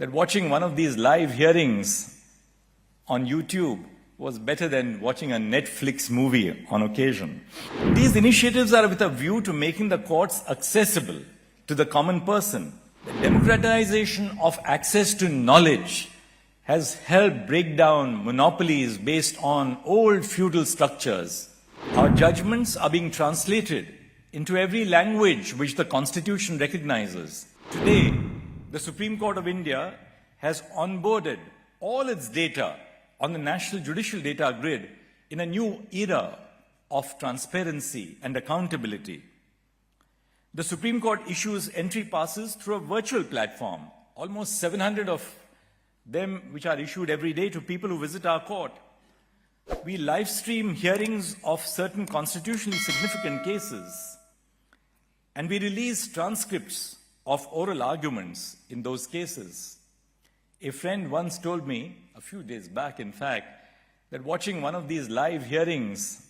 that watching one of these live hearings on YouTube was better than watching a Netflix movie on occasion. These initiatives are with a view to making the courts accessible to the common person. The democratization of access to knowledge has helped break down monopolies based on old feudal structures. Our judgments are being translated into every language which the Constitution recognizes. Today, the Supreme Court of India has onboarded all its data on the National Judicial Data Grid in a new era of transparency and accountability. The Supreme Court issues entry passes through a virtual platform, almost 700 of them which are issued every day to people who visit our court. We live stream hearings of certain constitutionally significant cases, and we release transcripts of oral arguments in those cases. A friend once told me, a few days back in fact, that watching one of these live hearings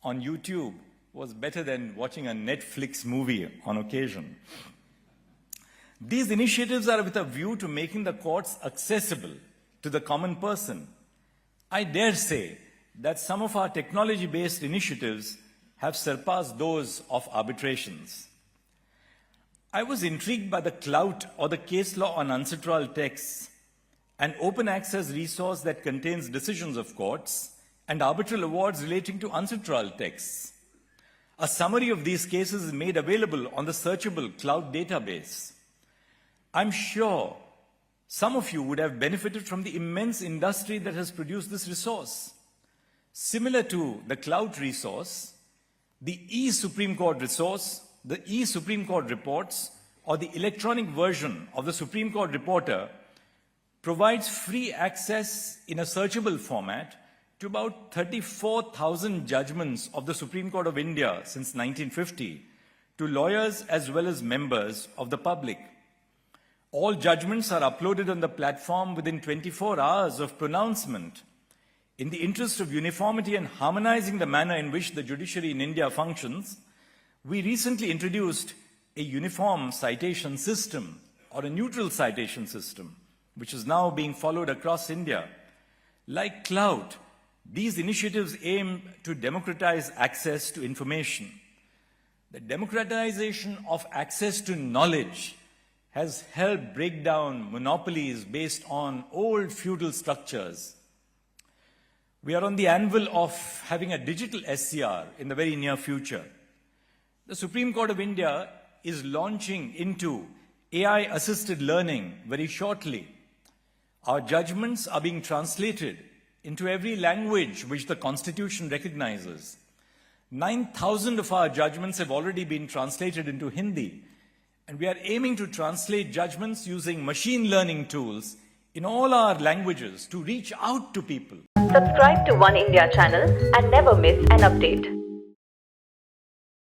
on YouTube was better than watching a Netflix movie on occasion. These initiatives are with a view to making the courts accessible to the common person. I dare say that some of our technology-based initiatives have surpassed those of arbitrations. I was intrigued by the clout or the case law on unsatral texts, an open access resource that contains decisions of courts and arbitral awards relating to unsatral texts. A summary of these cases is made available on the searchable cloud database. I'm sure some of you would have benefited from the immense industry that has produced this resource. Similar to the cloud resource, the e-Supreme Court resource, the e-Supreme Court reports, or the electronic version of the Supreme Court Reporter provides free access in a searchable format to about 34,000 judgments of the Supreme Court of India since 1950 to lawyers as well as members of the public. All judgments are uploaded on the platform within 24 hours of pronouncement. In the interest of uniformity and harmonizing the manner in which the judiciary in India functions, we recently introduced a uniform citation system or a neutral citation system, which is now being followed across India. Like cloud, these initiatives aim to democratize access to information. The democratization of access to knowledge has helped break down monopolies based on old feudal structures. We are on the anvil of having a digital SCR in the very near future. The Supreme Court of India is launching into AI-assisted learning very shortly. Our judgments are being translated into every language which the Constitution recognizes. 9,000 of our judgments have already been translated into Hindi, and we are aiming to translate judgments using machine learning tools in all our languages to reach out to people. Subscribe to Oneindia channel and never miss an update.